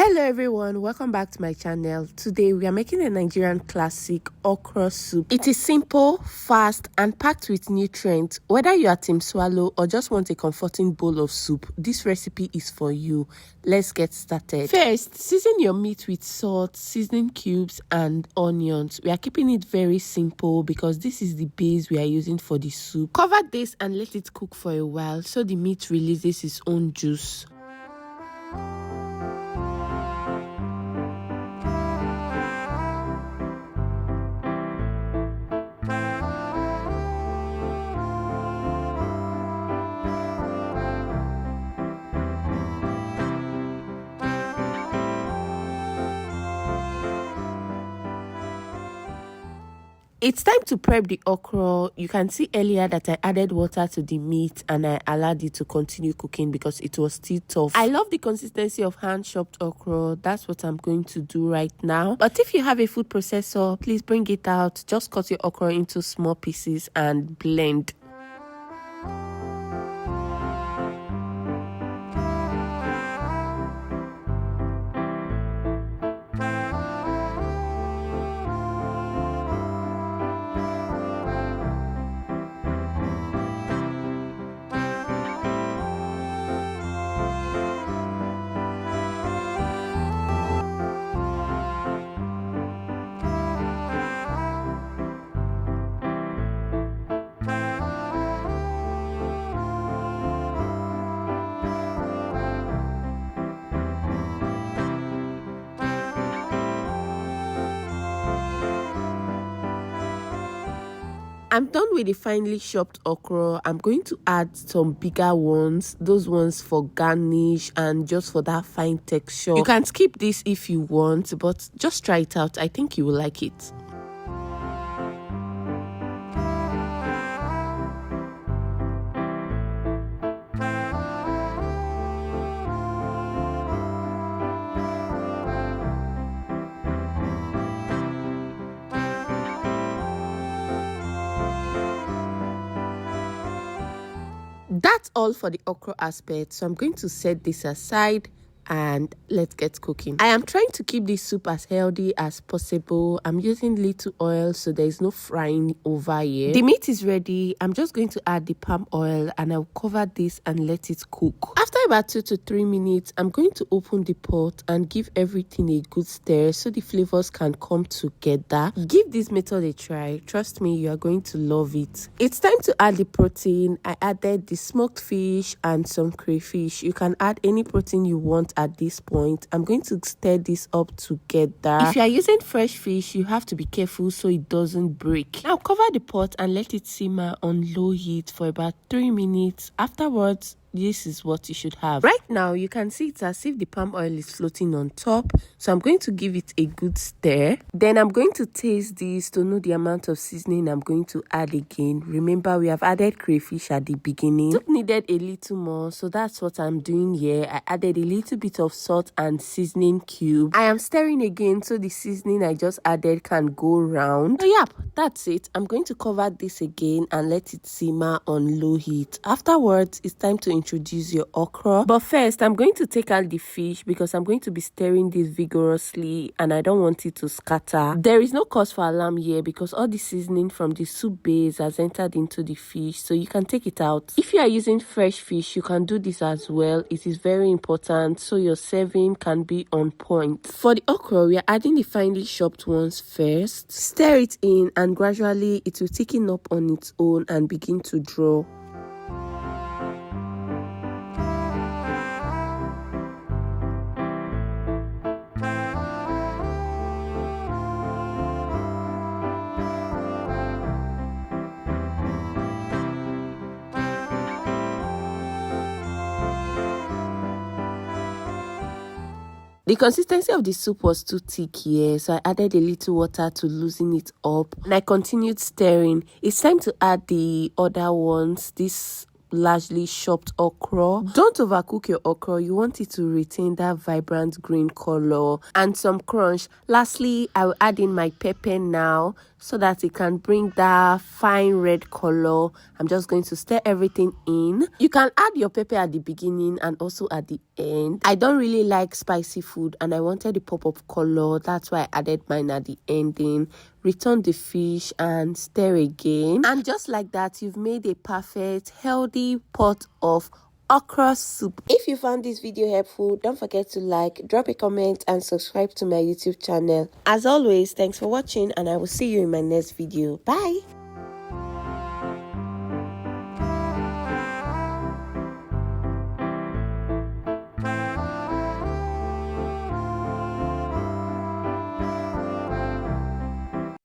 Hello everyone, welcome back to my channel. Today we are making a Nigerian classic okra soup. It is simple, fast and packed with nutrients. Whether you are team swallow or just want a comforting bowl of soup, this recipe is for you. Let's get started. First, season your meat with salt, seasoning cubes and onions. We are keeping it very simple because this is the base we are using for the soup. Cover this and let it cook for a while so the meat releases its own juice. It's time to prep the okra. You can see earlier that I added water to the meat and I allowed it to continue cooking because it was still tough. I love the consistency of hand-chopped okra. That's what I'm going to do right now. But if you have a food processor, please bring it out. Just cut your okra into small pieces and blend. I'm done with the finely chopped okra. I'm going to add some bigger ones, those ones for garnish and just for that fine texture. You can skip this if you want, but just try it out. I think you will like it. That's all for the okra aspect, so I'm going to set this aside and let's get cooking. I am trying to keep this soup as healthy as possible. I'm using little oil so there is no frying over here. The meat is ready. I'm just going to add the palm oil and I'll cover this and let it cook. After about 2 to 3 minutes, I'm going to open the pot and give everything a good stir so the flavors can come together. Give this method a try. Trust me, you are going to love it. It's time to add the protein. I added the smoked fish and some crayfish. You can add any protein you want at this point. I'm going to stir this up together. If you are using fresh fish, you have to be careful so it doesn't break. Now cover the pot and let it simmer on low heat for about 3 minutes. Afterwards, this is what you should have. Right now, you can see it's as if the palm oil is floating on top. So I'm going to give it a good stir. Then I'm going to taste this to know the amount of seasoning I'm going to add again. Remember, we have added crayfish at the beginning. Soup needed a little more, so that's what I'm doing here. I added a little bit of salt and seasoning cube. I am stirring again so the seasoning I just added can go round. So yep, that's it. I'm going to cover this again and let it simmer on low heat. Afterwards, it's time to introduce your okra. But first, I'm going to take out the fish because I'm going to be stirring this vigorously and I don't want it to scatter. There is no cause for alarm here because all the seasoning from the soup base has entered into the fish, so you can take it out. If you are using fresh fish, you can do this as well. It is very important so your serving can be on point. For the okra, we are adding the finely chopped ones first. Stir it in and gradually it will thicken up on its own and begin to draw. The consistency of the soup was too thick here, so I added a little water to loosen it up and I continued stirring. It's time to add the other ones, this largely chopped okra. Don't overcook your okra. You want it to retain that vibrant green color and some crunch. Lastly, I will add in my pepper now so that it can bring that fine red color. I'm just going to stir everything in. You can add your pepper at the beginning and also at the end. I don't really like spicy food and I wanted a pop of color. That's why I added mine at the ending. Return the fish and stir again. And just like that, you've made a perfect, healthy pot of okra soup. If you found this video helpful, don't forget to like, drop a comment and subscribe to my YouTube channel. As always, thanks for watching and I will see you in my next video. Bye.